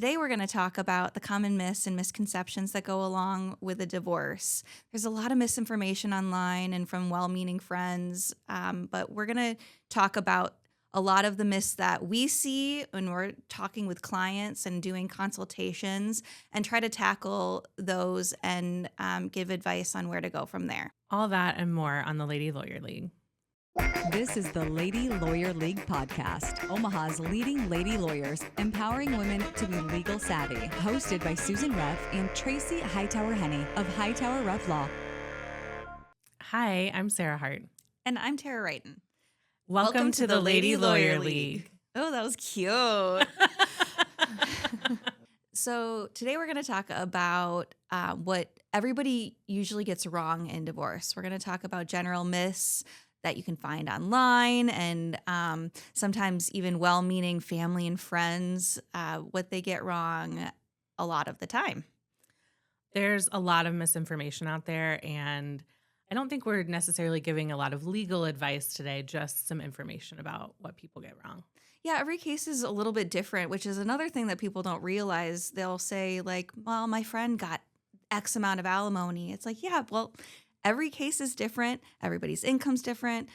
Today we're going to talk about the common myths and misconceptions that go along with a divorce. There's a lot of misinformation online and from well-meaning friends, but we're going to talk about a lot of the myths that we see when we're talking with clients and doing consultations, and try to tackle those and give advice on where to go from there. All that and more on the Lady Lawyer League. This is the Lady Lawyer League podcast, Omaha's leading lady lawyers, empowering women to be legal savvy. Hosted by Susan Ruff and Tracy Hightower-Henney of Hightower Ruff Law. Hi, I'm Sarah Hart. And I'm Tara Wrighton. Welcome to the Lady Lawyer League. Oh, that was cute. So today we're going to talk about what everybody usually gets wrong in divorce. We're going to talk about general myths that you can find online, and sometimes even well-meaning family and friends, what they get wrong a lot of the time. There's a lot of misinformation out there, and I don't think we're necessarily giving a lot of legal advice today, just some information about what people get wrong. Yeah, every case is a little bit different, which is another thing that people don't realize. They'll say like, well, my friend got X amount of alimony. It's like, yeah, well, every case is different. Everybody's income's different.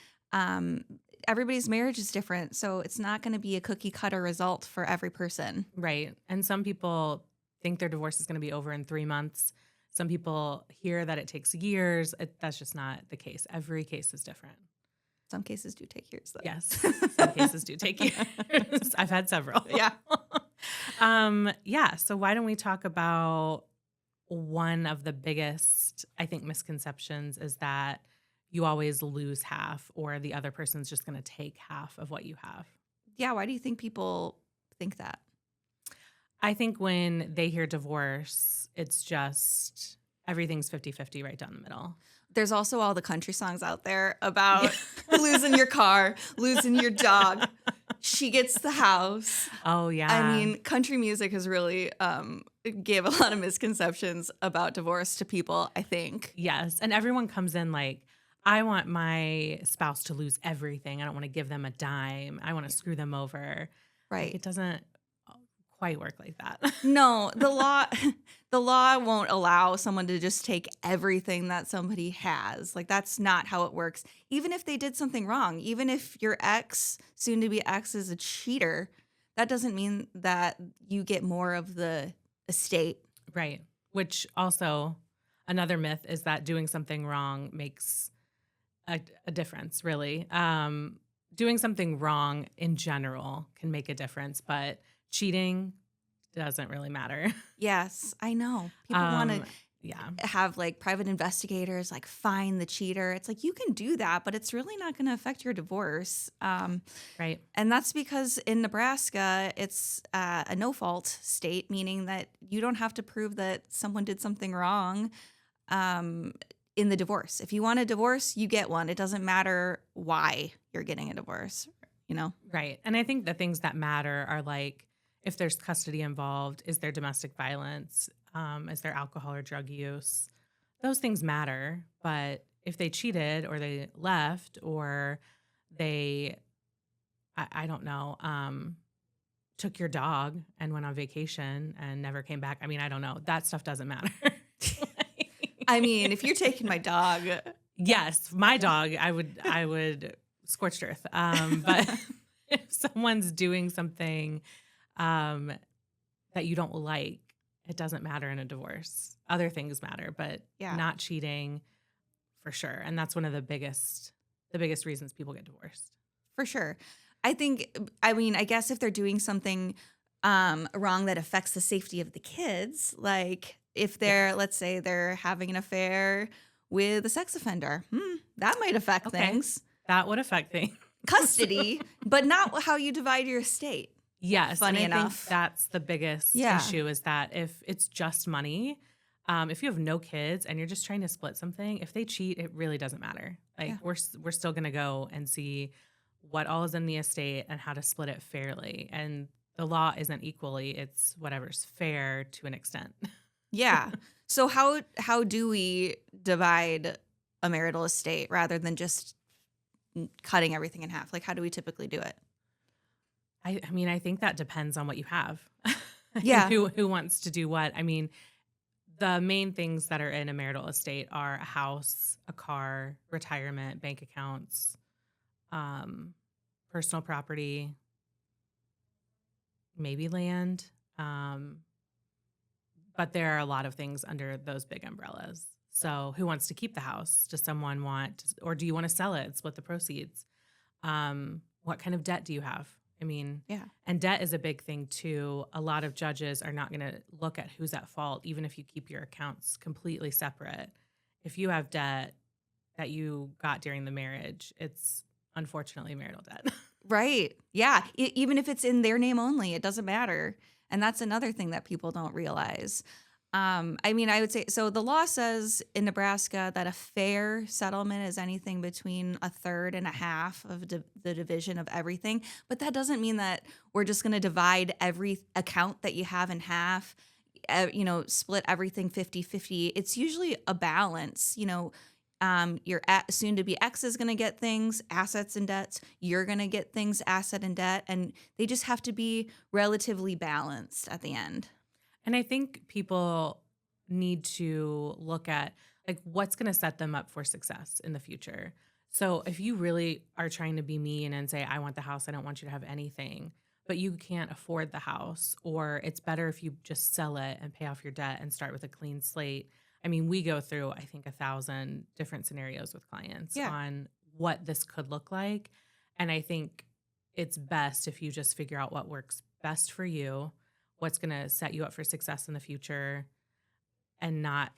Everybody's marriage is different. So it's not going to be a cookie cutter result for every person. Right. And some people think their divorce is going to be over in 3 months. Some people hear that it takes years. That's just not the case. Every case is different. Some cases do take years, though. Yes. Some cases do take years. I've had several. Yeah. So why don't we talk about one of the biggest, I think, misconceptions is that you always lose half, or the other person's just going to take half of what you have. Yeah. Why do you think people think that? I think when they hear divorce, it's just everything's 50-50 right down the middle. There's also all the country songs out there about losing your car, losing your dog. She gets the house. Oh, yeah. I mean, country music has really gave a lot of misconceptions about divorce to people, I think. Yes. And everyone comes in like, I want my spouse to lose everything. I don't want to give them a dime. I want to screw them over. Right. Like, it doesn't quite work like that. No, the law won't allow someone to just take everything that somebody has. Like, that's not how it works. Even if they did something wrong, even if your ex, soon to be ex, is a cheater, that doesn't mean that you get more of the estate. Right. Which also, another myth is that doing something wrong makes a difference, really. Doing something wrong in general can make a difference, but cheating doesn't really matter. Yes, I know. People want to have like private investigators like find the cheater. It's like, you can do that, but it's really not going to affect your divorce. Right. And that's because in Nebraska, it's a no-fault state, meaning that you don't have to prove that someone did something wrong in the divorce. If you want a divorce, you get one. It doesn't matter why you're getting a divorce, you know? Right. And I think the things that matter are like, if there's custody involved, is there domestic violence? Is there alcohol or drug use? Those things matter. But if they cheated or they left or they, I don't know, took your dog and went on vacation and never came back. I mean, I don't know. That stuff doesn't matter. I mean, if you're taking my dog. Yes, my dog, I would scorched earth. But if someone's doing something that you don't like, it doesn't matter in a divorce. Other things matter, but not cheating for sure. And that's one of the biggest reasons people get divorced. For sure. I guess if they're doing something wrong that affects the safety of the kids, like if they're, let's say they're having an affair with a sex offender, that might affect things. That would affect things. Custody, but not how you divide your estate. Yes. Funny and I enough. think that's the biggest issue is that if it's just money, if you have no kids and you're just trying to split something, if they cheat, it really doesn't matter. Like we're still going to go and see what all is in the estate and how to split it fairly. And the law isn't equally, it's whatever's fair to an extent. Yeah. So how do we divide a marital estate rather than just cutting everything in half? Like, how do we typically do it? I mean, I think that depends on what you have. and Yeah. who wants to do what. I mean, the main things that are in a marital estate are a house, a car, retirement, bank accounts, um, personal property, maybe land. Um, but there are a lot of things under those big umbrellas. So who wants to keep the house? Does someone want, or do you want to sell it and split the proceeds? What kind of debt do you have? I mean, Yeah. and debt is a big thing too. A lot of judges are not going to look at who's at fault, even if you keep your accounts completely separate. If you have debt that you got during the marriage, it's unfortunately marital debt. Right. Yeah. Even if it's in their name only, it doesn't matter. And that's another thing that people don't realize. I mean, I would say so. The law says in Nebraska that a fair settlement is anything between a third and a half of the division of everything. But that doesn't mean that we're just going to divide every account that you have in half, split everything 50-50. It's usually a balance. Your soon to be ex is going to get things, assets and debts. You're going to get things, asset and debt. And they just have to be relatively balanced at the end. And I think people need to look at like what's going to set them up for success in the future. So if you really are trying to be mean and say, I want the house, I don't want you to have anything, but you can't afford the house, or it's better if you just sell it and pay off your debt and start with a clean slate. I mean, we go through, I think, 1,000 different scenarios with clients Yeah. on what this could look like. And I think it's best if you just figure out what works best for you, what's going to set you up for success in the future, and not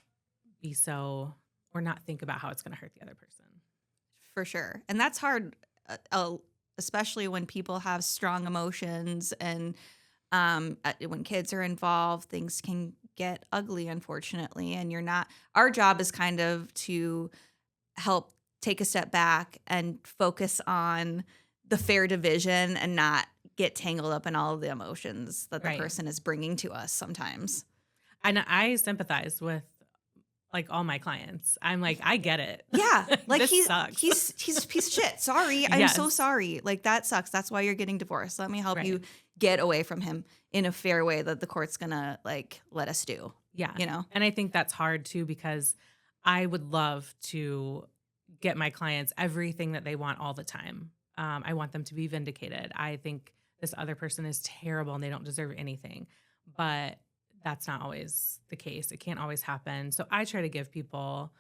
be so, or not think about how it's going to hurt the other person. For sure. And that's hard, especially when people have strong emotions and when kids are involved, things can get ugly, unfortunately. And our job is kind of to help take a step back and focus on the fair division and not get tangled up in all of the emotions that the Right. person is bringing to us sometimes. And I sympathize with like all my clients. I'm like, I get it. Yeah, like This he's sucks. a piece of shit. Sorry, I'm so Yes. sorry. Like that sucks. That's why you're getting divorced. Let me help you Right. get away from him in a fair way that the court's gonna like let us do. Yeah. You know? And I think that's hard too, because I would love to get my clients everything that they want all the time. I want them to be vindicated. I think this other person is terrible and they don't deserve anything. But that's not always the case. It can't always happen. So I try to give people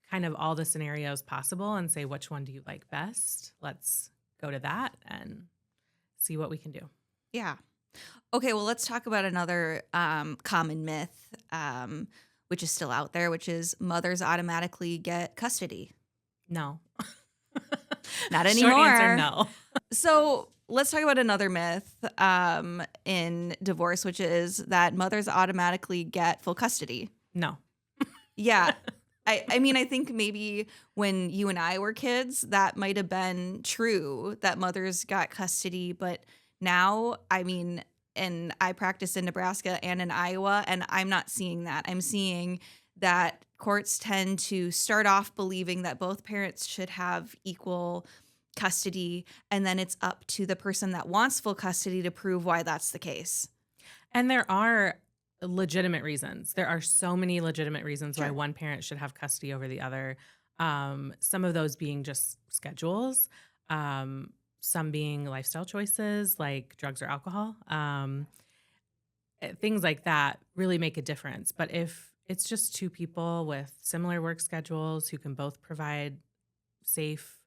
kind of all the scenarios possible and say, which one do you like best? Let's go to that and see what we can do. Yeah. Okay. Well, let's talk about another common myth, which is still out there, which is mothers automatically get custody. No. Not anymore. Short answer, no. So let's talk about another myth in divorce, which is that mothers automatically get full custody. No. Yeah. I mean, I think maybe when you and I were kids, that might have been true that mothers got custody. But now, I mean, and I practice in Nebraska and in Iowa, and I'm not seeing that. I'm seeing that courts tend to start off believing that both parents should have equal custody, and then it's up to the person that wants full custody to prove why that's the case. And there are legitimate reasons. There are so many legitimate reasons why Sure. one parent should have custody over the other. Some of those being just schedules, some being lifestyle choices like drugs or alcohol. Things like that really make a difference. But if it's just two people with similar work schedules who can both provide safe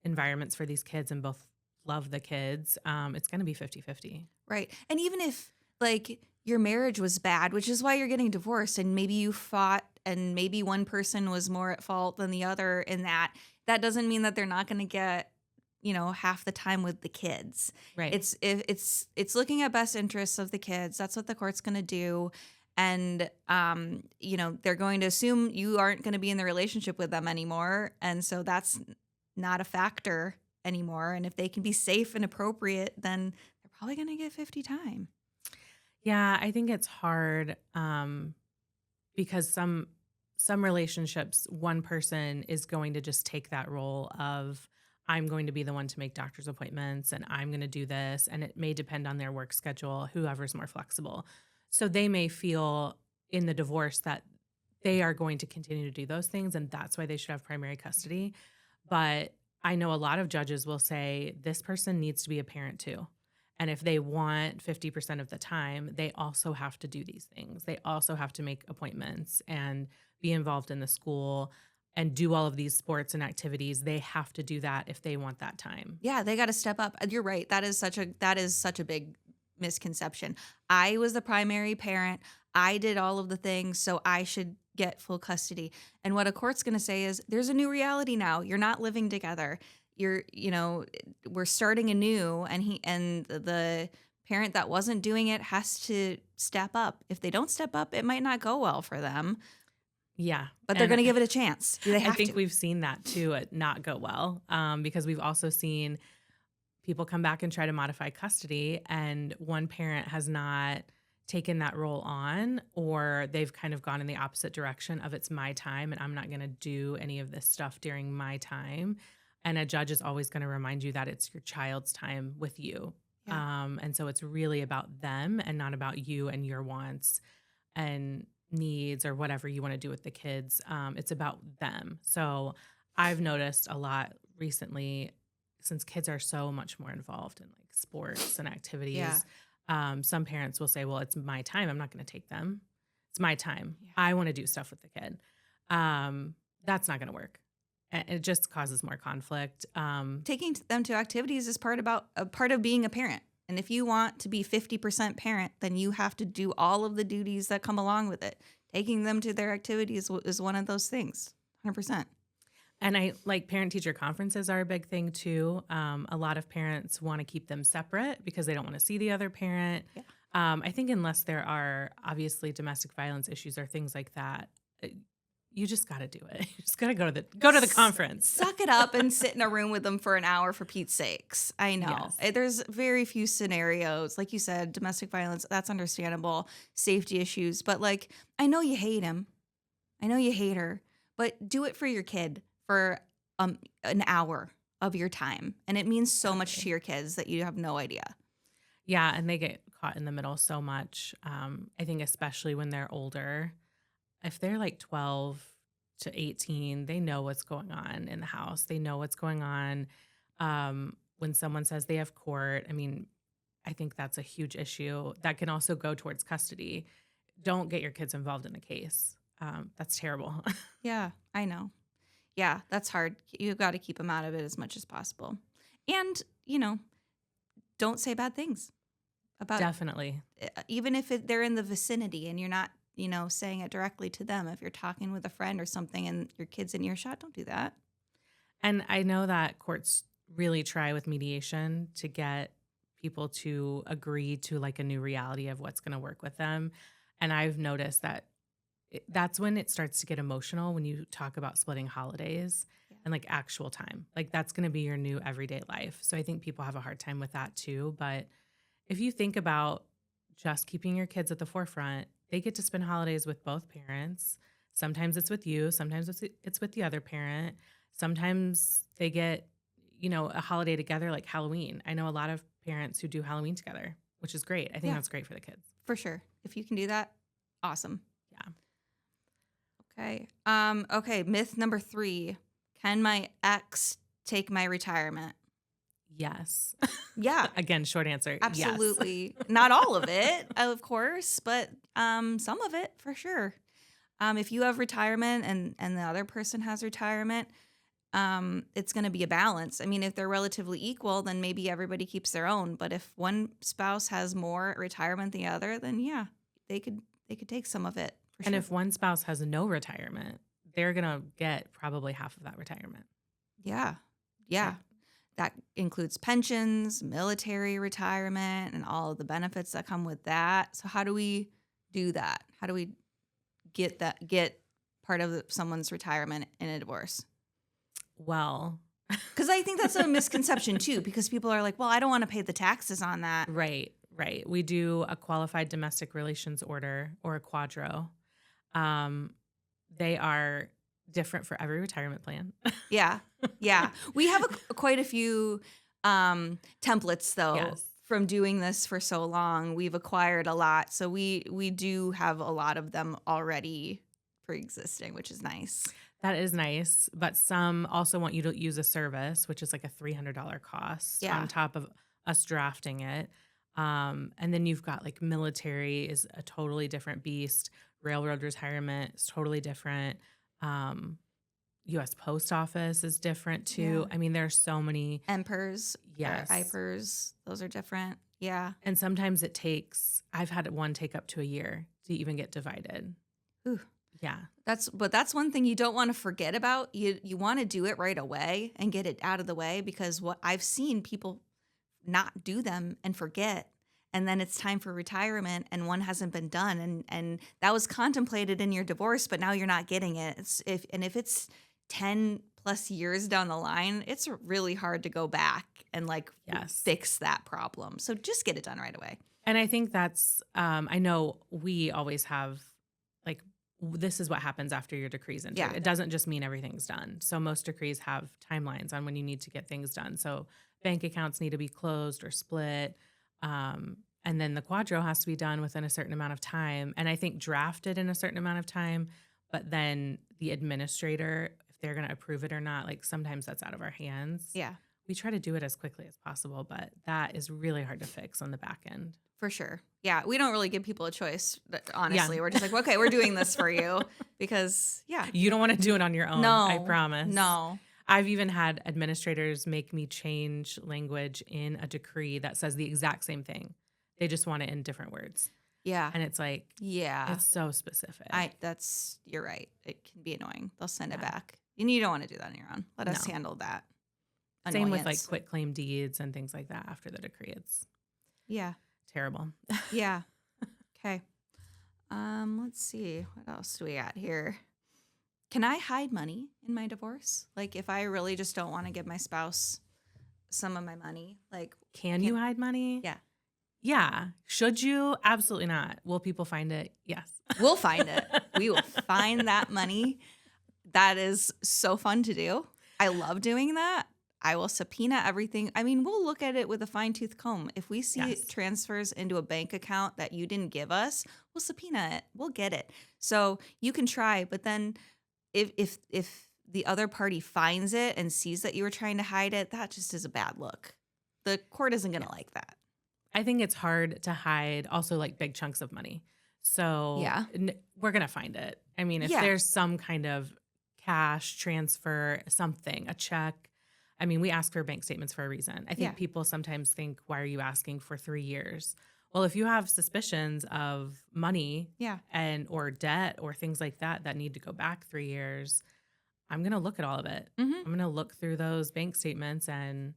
environments for these kids and both love the kids, it's going to be 50-50. Right. And even if like your marriage was bad, which is why you're getting divorced, and maybe you fought and maybe one person was more at fault than the other in that doesn't mean that they're not going to get, half the time with the kids. Right. It's looking at best interests of the kids. That's what the court's going to do. And, they're going to assume you aren't going to be in the relationship with them anymore. And so that's not a factor anymore. And if they can be safe and appropriate, then they're probably going to get 50 time. Yeah, I think it's hard because some relationships, one person is going to just take that role of I'm going to be the one to make doctor's appointments and I'm going to do this. And it may depend on their work schedule, whoever's more flexible. So they may feel in the divorce that they are going to continue to do those things, and that's why they should have primary custody. But I know a lot of judges will say this person needs to be a parent too. And if they want 50% of the time, they also have to do these things. They also have to make appointments and be involved in the school and do all of these sports and activities. They have to do that if they want that time. Yeah, they got to step up. You're right. That is such a big misconception. I was the primary parent. I did all of the things, so I should get full custody. And what a court's going to say is there's a new reality now. You're not living together. We're starting anew, and the parent that wasn't doing it has to step up. If they don't step up, it might not go well for them. Yeah. But they're going to give it a chance. They I have think to. we've seen that too, not go well, because we've also seen people come back and try to modify custody, and one parent has not taken that role on, or they've kind of gone in the opposite direction of it's my time and I'm not going to do any of this stuff during my time. And a judge is always going to remind you that it's your child's time with you. Yeah. And so it's really about them and not about you and your wants and needs or whatever you want to do with the kids. It's about them. So I've noticed a lot recently, since kids are so much more involved in like sports and activities. Yeah. Some parents will say, well, it's my time. I'm not going to take them. It's my time. Yeah. I want to do stuff with the kid. That's not going to work. It just causes more conflict. Taking them to activities is part of being a parent. And if you want to be 50% parent, then you have to do all of the duties that come along with it. Taking them to their activities is one of those things, 100%. And parent-teacher conferences are a big thing too. A lot of parents want to keep them separate because they don't want to see the other parent. Yeah. I think unless there are obviously domestic violence issues or things like that, you just got to do it. You just got to go to the conference. Suck it up and sit in a room with them for an hour for Pete's sakes. I know. Yes. There's very few scenarios. Like you said, domestic violence, that's understandable. Safety issues. But I know you hate him. I know you hate her. But do it for your kid for an hour of your time. And it means so much to your kids that you have no idea. Yeah, and they get caught in the middle so much. I think especially when they're older. If they're 12 to 18, they know what's going on in the house. They know what's going on. When someone says they have court, I think that's a huge issue. That can also go towards custody. Don't get your kids involved in the case. That's terrible. Yeah, I know. Yeah, that's hard. You've got to keep them out of it as much as possible. And, don't say bad things about Definitely. even if they're in the vicinity and you're not, saying it directly to them. If you're talking with a friend or something and your kid's in earshot, don't do that. And I know that courts really try with mediation to get people to agree to a new reality of what's going to work with them. And I've noticed that that's when it starts to get emotional when you talk about splitting holidays and actual time. That's going to be your new everyday life. So I think people have a hard time with that too. But if you think about just keeping your kids at the forefront, they get to spend holidays with both parents. Sometimes it's with you. Sometimes it's with the other parent. Sometimes they get, a holiday together like Halloween. I know a lot of parents who do Halloween together, which is great. I think that's great for the kids. For sure. If you can do that, awesome. Yeah. Okay. Okay. Myth number 3. Can my ex take my retirement? Yes. Yeah. Again, short answer. Absolutely. Not all of it, of course, but some of it for sure. If you have retirement and the other person has retirement, it's going to be a balance. If they're relatively equal, then maybe everybody keeps their own. But if one spouse has more retirement than the other, then yeah, they could take some of it. And if one spouse has no retirement, they're going to get probably half of that retirement. Yeah. Yeah. That includes pensions, military retirement, and all of the benefits that come with that. So how do we do that? How do we get part of someone's retirement in a divorce? Well, because I think that's a misconception too, because people are like, well, I don't want to pay the taxes on that. Right. We do a qualified domestic relations order or a quadro. They are different for every retirement plan. Yeah. Yeah. We have quite a few templates though. Yes. From doing this for so long. We've acquired a lot. So we do have a lot of them already pre-existing, which is nice. That is nice. But some also want you to use a service, which is like a $300 cost Yeah. on top of us drafting it. And then you've got like military is a totally different beast. Railroad retirement is totally different. U.S. Post Office is different too. Yeah. I mean, there are so many. MPERS, Yes. or IPERS, those are different. Yeah. And sometimes I've had one take up to a year to even get divided. Ooh. Yeah. That's one thing you don't want to forget about. You want to do it right away and get it out of the way, because what I've seen people not do them and forget. And then it's time for retirement and one hasn't been done. And that was contemplated in your divorce, but now you're not getting it. If it's 10 plus years down the line, it's really hard to go back and fix that problem. So just get it done right away. And I think that's, I know we always have this is what happens after your decree's entered. Yeah. It doesn't just mean everything's done. So most decrees have timelines on when you need to get things done. So bank accounts need to be closed or split. And then the quadro has to be done within a certain amount of time. And I think drafted in a certain amount of time, but then the administrator, if they're going to approve it or not, sometimes that's out of our hands. Yeah, We try to do it as quickly as possible, but that is really hard to fix on the back end. for sure. Yeah, we don't really give people a choice, honestly. Yeah. We're just like, okay, we're doing this for you because, yeah. You don't want to do it on your own. No, I promise. No. I've even had administrators make me change language in a decree that says the exact same thing. They just want it in different words. Yeah. And it's like, Yeah. it's so specific. You're right. It can be annoying. They'll send it back. And you don't want to do that on your own. Let us handle that. Same with Annoyance. quit claim deeds and things like that after the decree. It's Yeah. terrible. Yeah. Okay. Let's see. What else do we got here? Can I hide money in my divorce? If I really just don't want to give my spouse some of my money, Can you hide money? Yeah. Yeah. Should you? Absolutely not. Will people find it? Yes. We'll find it. We will find that money. That is so fun to do. I love doing that. I will subpoena everything. I mean, we'll look at it with a fine-tooth comb. If we see transfers into a bank account that you didn't give us, we'll subpoena it. We'll get it. So you can try, but then if the other party finds it and sees that you were trying to hide it, that just is a bad look. The court isn't going to like that. I think it's hard to hide also big chunks of money. So we're going to find it. I mean, if there's some kind of cash transfer, something, a check. I mean, we ask for bank statements for a reason. I think people sometimes think, why are you asking for 3 years? Well, if you have suspicions of money or debt or things like that need to go back 3 years, I'm going to look at all of it. Mm-hmm. I'm going to look through those bank statements and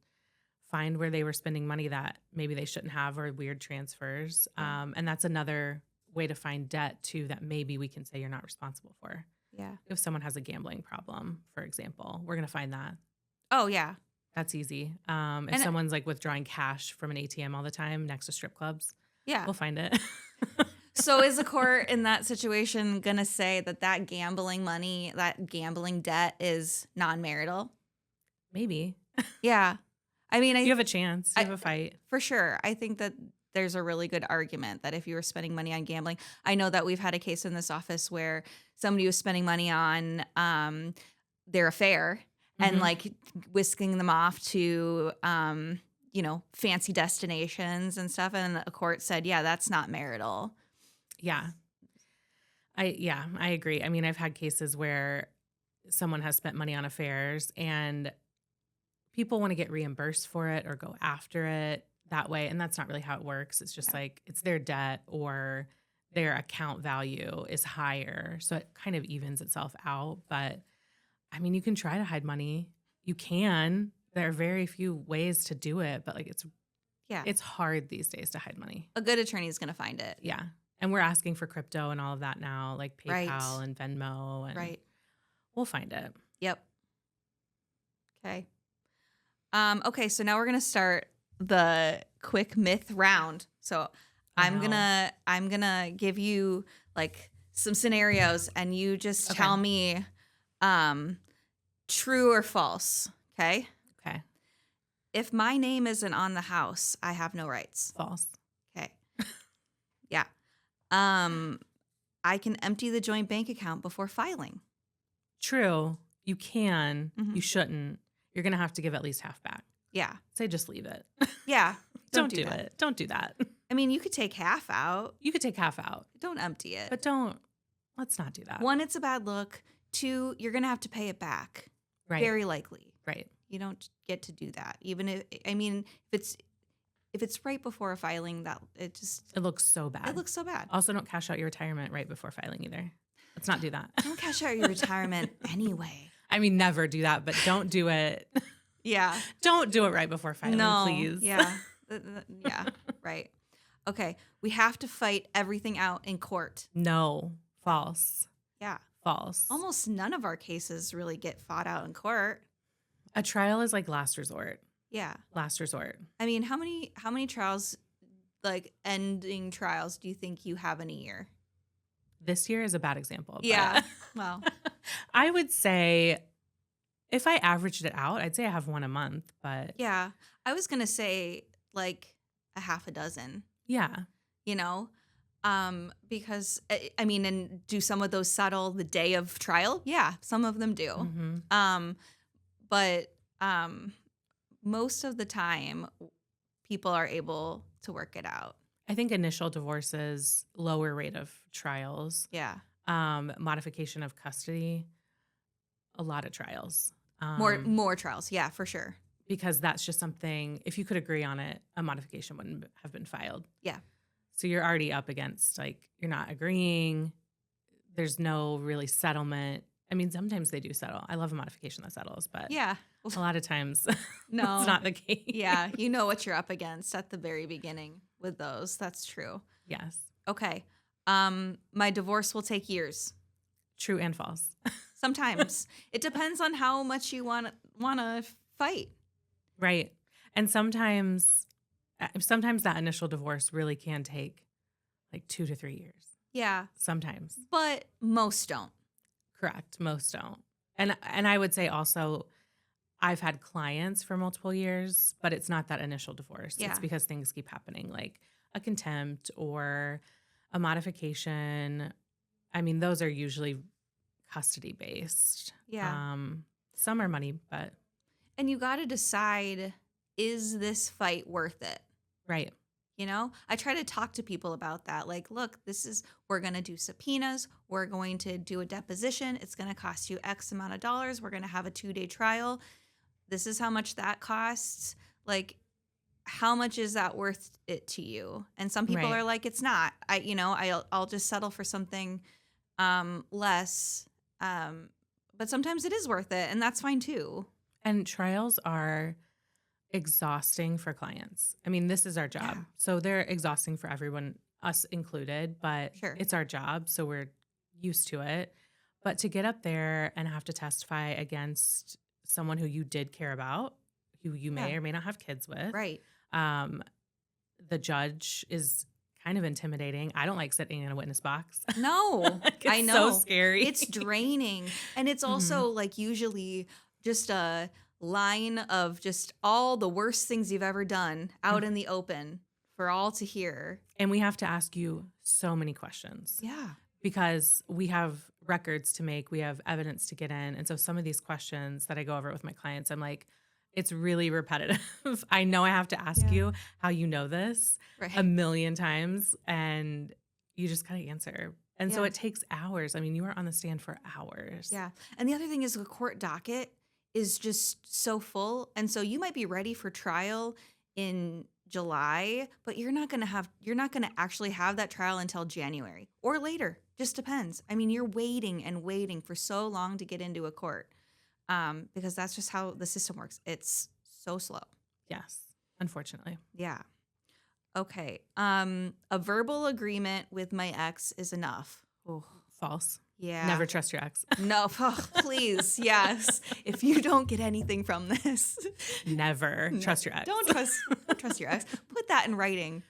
find where they were spending money that maybe they shouldn't have, or weird transfers. And that's another way to find debt too that maybe we can say you're not responsible for. Yeah. If someone has a gambling problem, for example, we're going to find that. Oh, yeah. That's easy. If someone's withdrawing cash from an ATM all the time next to strip clubs, we'll find it. So is the court in that situation going to say that gambling money, that gambling debt is non-marital? Maybe. Yeah. I mean, you have a chance. You have a fight. For sure. I think that there's a really good argument that if you were spending money on gambling, I know that we've had a case in this office where somebody was spending money on their affair and whisking them off to, fancy destinations and stuff. And a court said, that's not marital. Yeah. I agree. I mean, I've had cases where someone has spent money on affairs and people want to get reimbursed for it or go after it that way. And that's not really how it works. It's just it's their debt or their account value is higher. So it kind of evens itself out. But I mean, you can try to hide money. You can. There are very few ways to do it, but it's hard these days to hide money. A good attorney is going to find it. Yeah. And we're asking for crypto and all of that now, like PayPal and Venmo. And we'll find it. Yep. Okay. Okay, so now we're going to start the quick myth round. So I'm gonna give you some scenarios and you just tell me True or false? Okay. Okay. If my name isn't on the house, I have no rights. False. Okay. Yeah. I can empty the joint bank account before filing. True. You can. Mhm. You shouldn't. You're going to have to give at least half back. Yeah. Say just leave it. Yeah. Don't do that. it. Don't do that. I mean, you could take half out. You could take half out, Don't empty it. but let's not do that. One, it's a bad look. Two, you're going to have to pay it back. Right. Very likely. Right. You don't get to do that. Even if, if it's right before a filing, It looks so bad. it looks so bad. Also, don't cash out your retirement right before filing either. Let's not do that. Don't cash out your retirement anyway. I mean, never do that, but don't do it. Yeah. Don't do it right before filing, No. please. Yeah. Yeah. Right. Okay. We have to fight everything out in court. No. False. Yeah. False. Almost none of our cases really get fought out in court. A trial is like last resort. Yeah. Last resort. I mean, how many trials, like ending trials, do you think you have in a year? This year is a bad example. but Yeah. Well, I would say if I averaged it out, I'd say I have one a month, but yeah. I was going to say like a half a dozen, yeah. you know, because I mean, and do some of those settle the day of trial? Yeah, some of them do. Mm-hmm. But most of the time, people are able to work it out. I think initial divorces, lower rate of trials, Yeah. modification of custody, a lot of trials. More trials. Yeah, for sure. Because that's just something, if you could agree on it, a modification wouldn't have been filed. Yeah. So you're already up against, like, you're not agreeing. There's no really settlement. I mean, sometimes they do settle. I love a modification that settles, but Yeah. a lot of times No. that's not the case. Yeah. You know what you're up against at the very beginning with those. That's true. Yes. Okay. My divorce will take years. True and false. Sometimes. It depends on how much you want to fight. Right. And sometimes that initial divorce really can take like 2 to 3 years. Yeah. Sometimes. But most don't. Correct. Most don't. And I would say also I've had clients for multiple years, but it's not that initial divorce. Yeah. It's because things keep happening, like a contempt or a modification. I mean, those are usually custody based. Yeah. Some are money, but And you got to decide, is this fight worth it? right. You know, I try to talk to people about that. Like, look, we're going to do subpoenas. We're going to do a deposition. It's going to cost you X amount of dollars. We're going to have a 2-day trial. This is how much that costs. Like, how much is that worth it to you? And some people Right. are like, it's not. I'll just settle for something less. But sometimes it is worth it, and that's fine too. And trials are exhausting for clients. I mean, this is our job. Yeah. So they're exhausting for everyone, us included, but Sure. it's our job. So we're used to it. But to get up there and have to testify against someone who you did care about, who you may Yeah. or may not have kids with, Right. the judge is kind of intimidating. I don't like sitting in a witness box. No, It's I know. so scary. It's draining. And it's also like usually just a line of just all the worst things you've ever done out in the open for all to hear. And we have to ask you so many questions. Yeah. Because we have records to make, we have evidence to get in. And so some of these questions that I go over with my clients, I'm like, it's really repetitive. I know I have to ask you how you know this Right. a million times, and you just got to answer. And so Yeah. it takes hours. I mean, you are on the stand for hours. Yeah. And the other thing is the court docket is just so full. And so you might be ready for trial in July, but you're not going to actually have that trial until January or later. Just depends. I mean, you're waiting and waiting for so long to get into a court because that's just how the system works. It's so slow. Yes, unfortunately. Yeah. Okay. A verbal agreement with my ex is enough. Oh, False. yeah. Never trust your ex. No, oh, please. Yes. If you don't get anything from this, Never trust your ex. don't trust your ex. Put that in writing.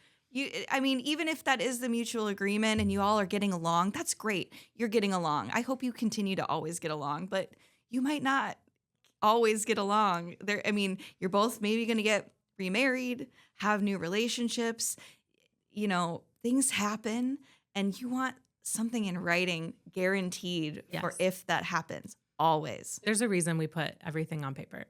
I mean, even if that is the mutual agreement and you all are getting along, that's great. You're getting along. I hope you continue to always get along, but you might not always get along. I mean, you're both maybe going to get remarried, have new relationships. Things happen, and you want something in writing guaranteed for if that happens. Always. There's a reason we put everything on paper.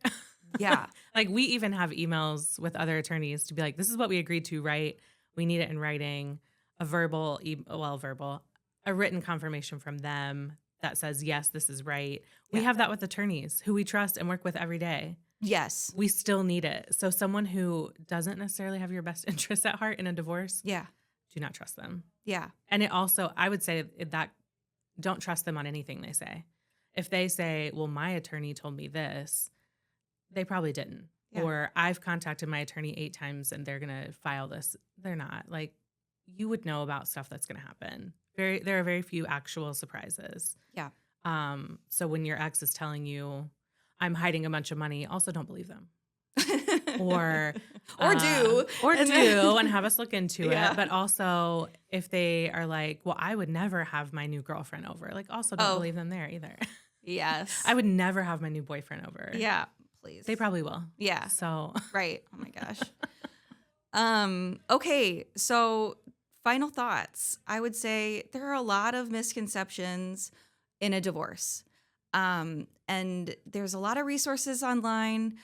Yeah. Like, we even have emails with other attorneys to be like, this is what we agreed to, right? We need it in writing, a written confirmation from them that says, yes, this is right. We have that with attorneys who we trust and work with every day. Yes. We still need it. So someone who doesn't necessarily have your best interests at heart in a divorce, do not trust them. Yeah. And it also, I would say that don't trust them on anything they say. If they say, well, my attorney told me this, they probably didn't. Yeah. Or I've contacted my attorney 8 times and they're going to file this. They're not. Like, you would know about stuff that's going to happen. There are very few actual surprises. Yeah. So when your ex is telling you, I'm hiding a bunch of money, also don't believe them. or do and have us look into it. But also, if they are like, well, I would never have my new girlfriend over, like, also don't believe them there either. Yes. I would never have my new boyfriend over. Yeah. Please. They probably will. Yeah. So right. Oh my gosh. Okay. So final thoughts. I would say there are a lot of misconceptions in a divorce. And there's a lot of resources online.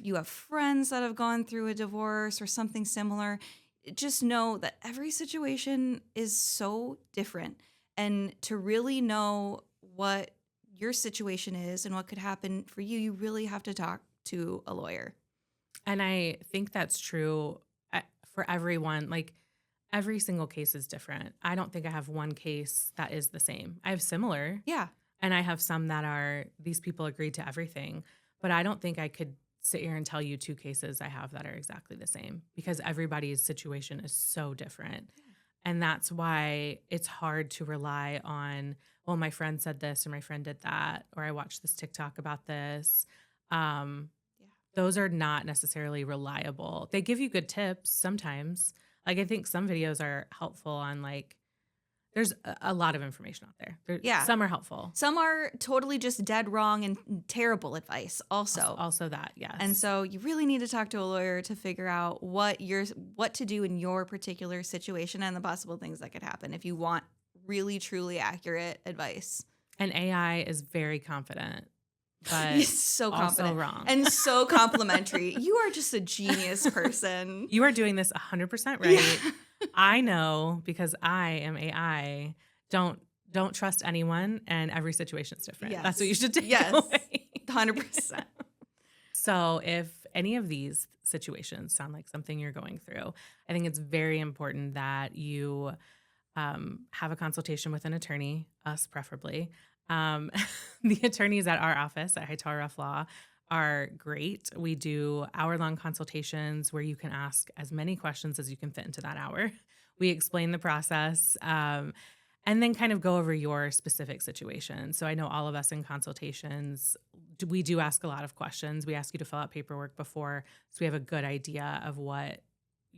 You have friends that have gone through a divorce or something similar. Just know that every situation is so different. And to really know what your situation is and what could happen for you, you really have to talk to a lawyer. And I think that's true for everyone. Like, every single case is different. I don't think I have one case that is the same. I have similar. Yeah. And I have some that are, these people agreed to everything. But I don't think I could sit here and tell you 2 cases I have that are exactly the same, because everybody's situation is so different. And that's why it's hard to rely on, well, my friend said this or my friend did that, or I watched this TikTok about this. Those are not necessarily reliable. They give you good tips sometimes. Like, I think some videos are helpful on, like, there's a lot of information out there. Some are helpful. Some are totally just dead wrong and terrible advice also. Also that, yes. And so you really need to talk to a lawyer to figure out what to do in your particular situation and the possible things that could happen if you want really, truly accurate advice. And AI is very confident, but He's so confident also wrong. and so complimentary. You are just a genius person. You are doing this 100% right. Yeah. I know, because I am AI. Don't trust anyone, and every situation is different. Yes. That's what you should take away. 100%. So if any of these situations sound like something you're going through, I think it's very important that you have a consultation with an attorney, us preferably. The attorneys at our office at Hart and Tara Law are great. We do hour-long consultations where you can ask as many questions as you can fit into that hour. We explain the process and then kind of go over your specific situation. So I know all of us in consultations, we do ask a lot of questions. We ask you to fill out paperwork before, so we have a good idea of what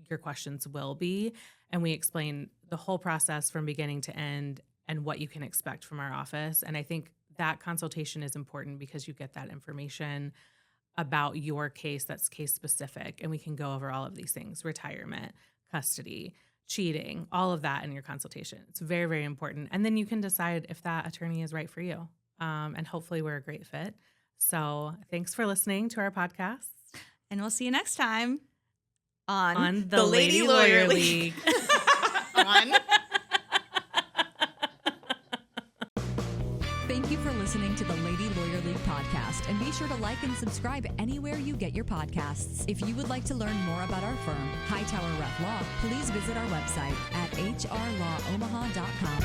your questions will be. And we explain the whole process from beginning to end and what you can expect from our office. And I think that consultation is important because you get that information about your case that's case specific. And we can go over all of these things: retirement, custody, cheating, all of that in your consultation. It's very, very important. And then you can decide if that attorney is right for you. And hopefully we're a great fit. So thanks for listening to our podcast. And we'll see you next time on the Lady Lawyer League. Thank you for listening to the Lady Lawyer League podcast, and be sure to like and subscribe anywhere you get your podcasts. If you would like to learn more about our firm, Hart and Tara Law, please visit our website at hrlawomaha.com.